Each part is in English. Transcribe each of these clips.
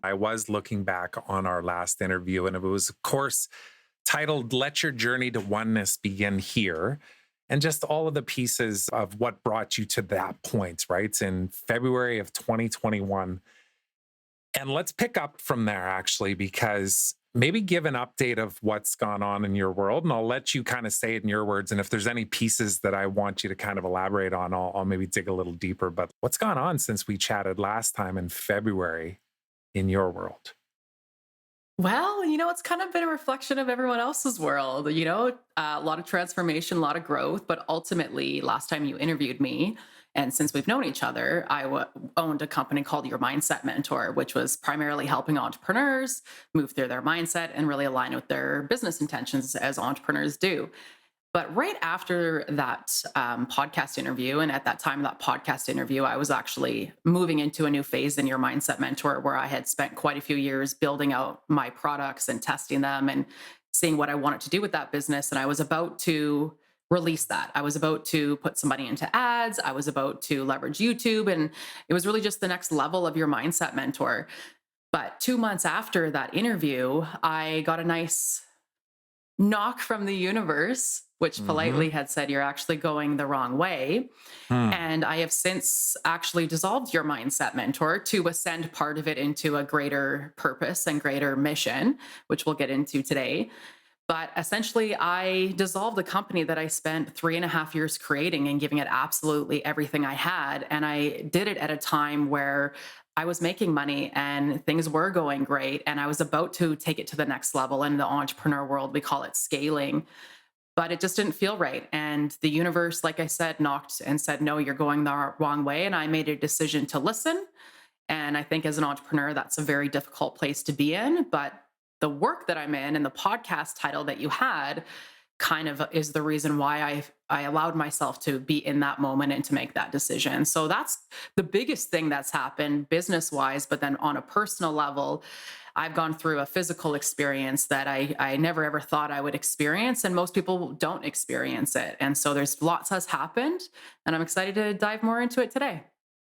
I was looking back on our last interview, and it was, of course, titled Let Your Journey to Oneness Begin Here. And just all of the pieces of what brought you to that point, right? In February of 2021. And let's pick up from there, actually, because maybe give an update of what's gone on in your world. And I'll let you kind of say it in your words. And if there's any pieces that I want you to kind of elaborate on, I'll maybe dig a little deeper. But what's gone on since we chatted last time in February in your world? Well, it's kind of been a reflection of everyone else's world, a lot of transformation, a lot of growth. But ultimately, last time you interviewed me, and since we've known each other, owned a company called Your Mindset Mentor, which was primarily helping entrepreneurs move through their mindset and really align with their business intentions as entrepreneurs do. But right after that podcast interview, and at that time, that podcast interview, I was actually moving into a new phase in Your Mindset Mentor where I had spent quite a few years building out my products and testing them and seeing what I wanted to do with that business. And I was about to release that. I was about to put some money into ads. I was about to leverage YouTube. And it was really just the next level of Your Mindset Mentor. But 2 months after that interview, I got a nice knock from the universe, which politely Hmm. had said, "You're actually going the wrong way." Hmm. And I have since actually dissolved Your Mindset Mentor to ascend part of it into a greater purpose and greater mission, which we'll get into today. But essentially, I dissolved the company that I spent 3.5 years creating and giving it absolutely everything I had. And I did it at a time where I was making money and things were going great. And I was about to take it to the next level. In the entrepreneur world, we call it scaling, but it just didn't feel right. And the universe, like I said, knocked and said, "No, you're going the wrong way." And I made a decision to listen. And I think as an entrepreneur, that's a very difficult place to be in. But the work that I'm in and the podcast title that you had kind of is the reason why I allowed myself to be in that moment and to make that decision. So that's the biggest thing that's happened business wise. But then on a personal level, I've gone through a physical experience that I never ever thought I would experience. And most people don't experience it. And so there's lots has happened. And I'm excited to dive more into it today.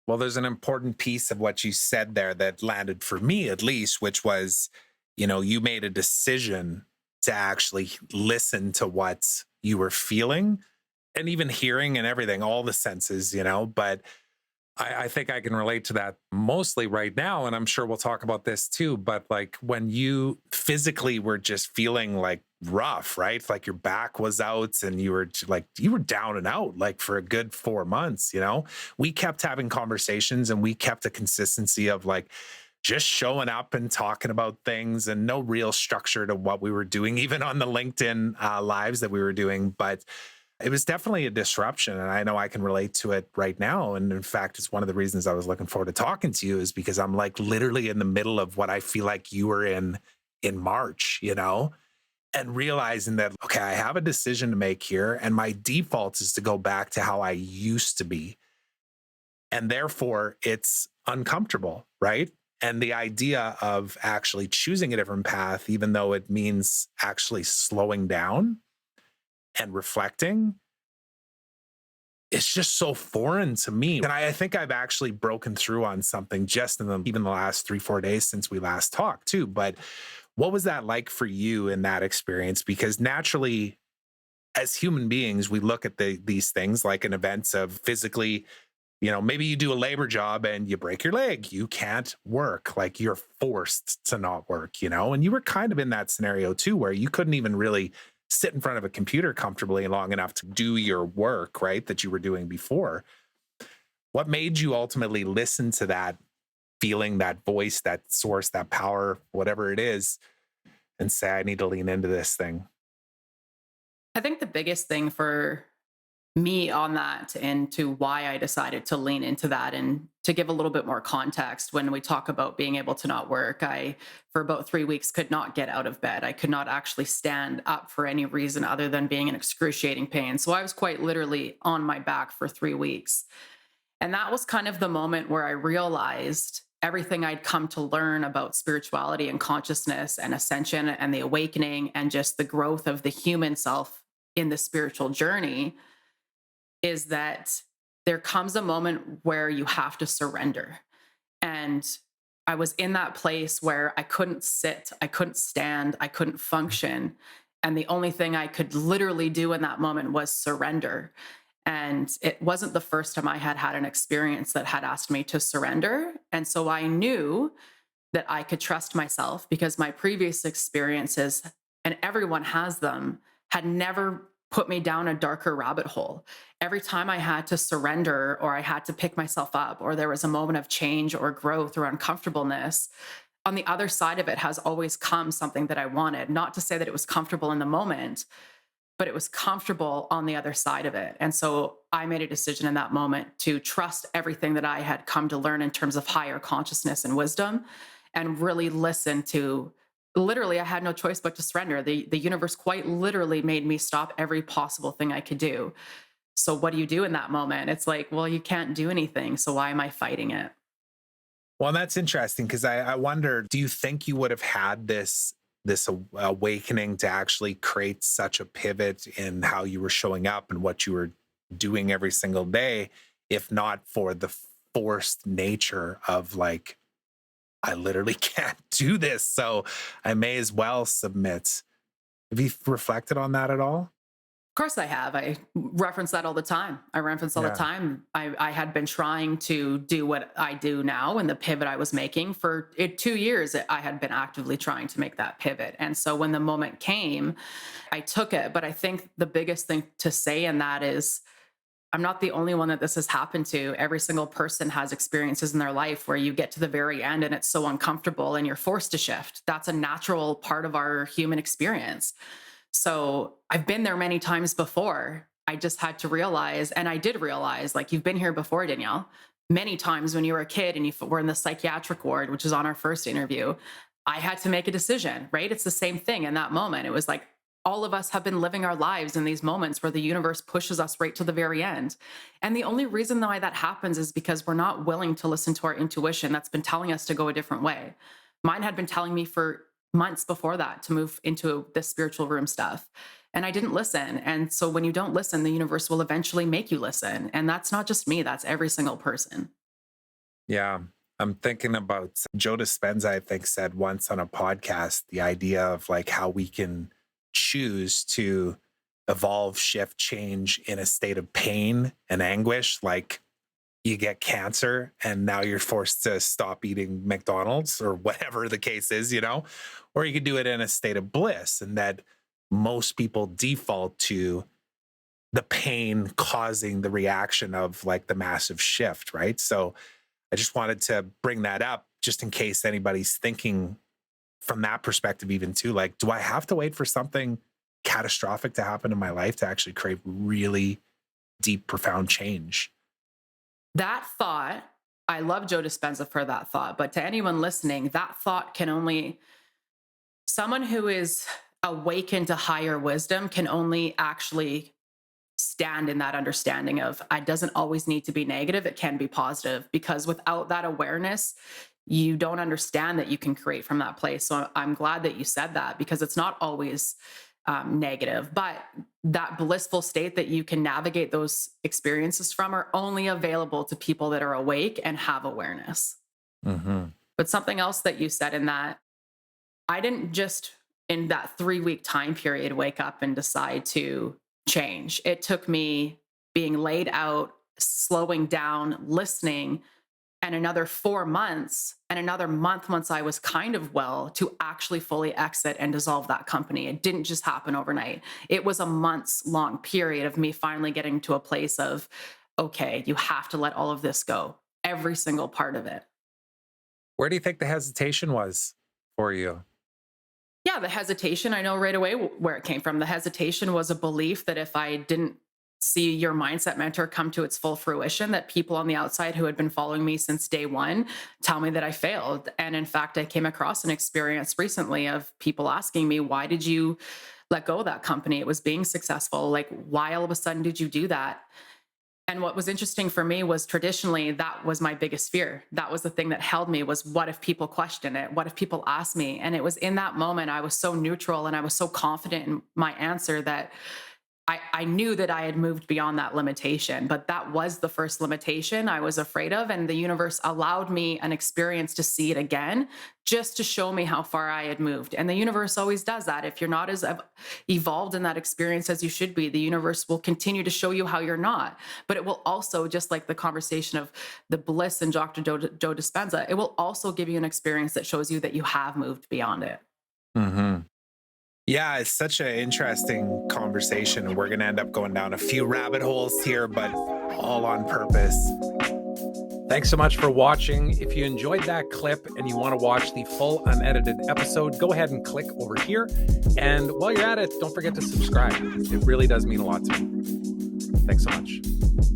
Well, there's an important piece of what you said there that landed for me, at least, which was, you made a decision to actually listen to what you were feeling and even hearing and everything, all the senses. But I think I can relate to that mostly right now. And I'm sure we'll talk about this too. But like when you physically were just feeling like rough, right? Like your back was out and you were down and out like for a good 4 months. We kept having conversations and we kept a consistency of like, just showing up and talking about things and no real structure to what we were doing, even on the LinkedIn lives that we were doing. But it was definitely a disruption. And I know I can relate to it right now. And in fact, it's one of the reasons I was looking forward to talking to you is because I'm like literally in the middle of what I feel like you were in March, and realizing that, okay, I have a decision to make here. And my default is to go back to how I used to be. And therefore it's uncomfortable, right? And the idea of actually choosing a different path, even though it means actually slowing down and reflecting, it's just so foreign to me. And I think I've actually broken through on something just even the last 3-4 days since we last talked too. But what was that like for you in that experience? Because naturally, as human beings, we look at these things like an events of physically, maybe you do a labor job and you break your leg. You can't work. Like you're forced to not work. And you were kind of in that scenario too, where you couldn't even really sit in front of a computer comfortably long enough to do your work, right? That you were doing before. What made you ultimately listen to that feeling, that voice, that source, that power, whatever it is, and say, I need to lean into this thing? I think the biggest thing for me on that and to why I decided to lean into that and to give a little bit more context when we talk about being able to not work, I, for about 3 weeks, could not get out of bed. I could not actually stand up for any reason other than being in excruciating pain. So I was quite literally on my back for 3 weeks. And that was kind of the moment where I realized everything I'd come to learn about spirituality and consciousness and ascension and the awakening and just the growth of the human self in the spiritual journey is that there comes a moment where you have to surrender. And I was in that place where I couldn't sit, I couldn't stand, I couldn't function. And the only thing I could literally do in that moment was surrender. And it wasn't the first time I had had an experience that had asked me to surrender. And so I knew that I could trust myself because my previous experiences, and everyone has them, had never put me down a darker rabbit hole. Every time I had to surrender or I had to pick myself up or there was a moment of change or growth or uncomfortableness, on the other side of it has always come something that I wanted. Not to say that it was comfortable in the moment, but it was comfortable on the other side of it. And so I made a decision in that moment to trust everything that I had come to learn in terms of higher consciousness and wisdom and really listen to. Literally, I had no choice but to surrender. The universe quite literally made me stop every possible thing I could do. So what do you do in that moment? It's like, well, you can't do anything. So why am I fighting it? Well, that's interesting because I wonder, do you think you would have had this awakening to actually create such a pivot in how you were showing up and what you were doing every single day, if not for the forced nature of like, I literally can't do this, so I may as well submit. Have you reflected on that at all? Of course I have. I reference that all the time. I reference all the Yeah. time. I had been trying to do what I do now and the pivot I was making for 2 years. I had been actively trying to make that pivot. And so when the moment came, I took it. But I think the biggest thing to say in that is I'm not the only one that this has happened to. Every single person has experiences in their life where you get to the very end and it's so uncomfortable and you're forced to shift. That's a natural part of our human experience. So I've been there many times before. I just had to realize, and I did realize, like you've been here before, Danielle, many times when you were a kid and you were in the psychiatric ward, which is on our first interview. I had to make a decision, right? It's the same thing in that moment. It was like all of us have been living our lives in these moments where the universe pushes us right to the very end. And the only reason why that happens is because we're not willing to listen to our intuition that's been telling us to go a different way. Mine had been telling me for months before that to move into the spiritual room stuff. And I didn't listen. And so when you don't listen, the universe will eventually make you listen. And that's not just me, that's every single person. Yeah. I'm thinking about Joe Dispenza, I think, said once on a podcast the idea of like how we can choose to evolve, shift, change in a state of pain and anguish. Like you get cancer and now you're forced to stop eating McDonald's or whatever the case is, or you could do it in a state of bliss, and that most people default to the pain causing the reaction of like the massive shift, right? So I just wanted to bring that up just in case anybody's thinking from that perspective, even too, like, do I have to wait for something catastrophic to happen in my life to actually create really deep, profound change? That thought, I love Joe Dispenza for that thought, but to anyone listening, that thought can only, someone who is awakened to higher wisdom can only actually stand in that understanding of it doesn't always need to be negative, it can be positive, because without that awareness, you don't understand that you can create from that place. So I'm glad that you said that because it's not always negative, but that blissful state that you can navigate those experiences from are only available to people that are awake and have awareness. Mm-hmm. But something else that you said in that, I didn't just in that 3-week time period wake up and decide to change. It took me being laid out, slowing down, listening, and another 4 months and another month once I was kind of well to actually fully exit and dissolve that company. It didn't just happen overnight. It was a months long period of me finally getting to a place of, okay, you have to let all of this go, every single part of it. Where do you think the hesitation was for you? Yeah, the hesitation, I know right away where it came from. The hesitation was a belief that if I didn't see your mindset mentor come to its full fruition, that people on the outside who had been following me since day one tell me that I failed. And in fact, I came across an experience recently of people asking me, why did you let go of that company? It was being successful. Like, why all of a sudden did you do that? And what was interesting for me was traditionally that was my biggest fear. That was the thing that held me was what if people question it? What if people ask me? And it was in that moment I was so neutral and I was so confident in my answer that I knew that I had moved beyond that limitation, but that was the first limitation I was afraid of. And the universe allowed me an experience to see it again, just to show me how far I had moved. And the universe always does that. If you're not as evolved in that experience as you should be, the universe will continue to show you how you're not. But it will also, just like the conversation of the Bliss and Dr. Joe Dispenza, it will also give you an experience that shows you that you have moved beyond it. Mm-hmm. Yeah, it's such an interesting conversation. And we're going to end up going down a few rabbit holes here, but all on purpose. Thanks so much for watching. If you enjoyed that clip and you want to watch the full unedited episode, go ahead and click over here. And while you're at it, don't forget to subscribe. It really does mean a lot to me. Thanks so much.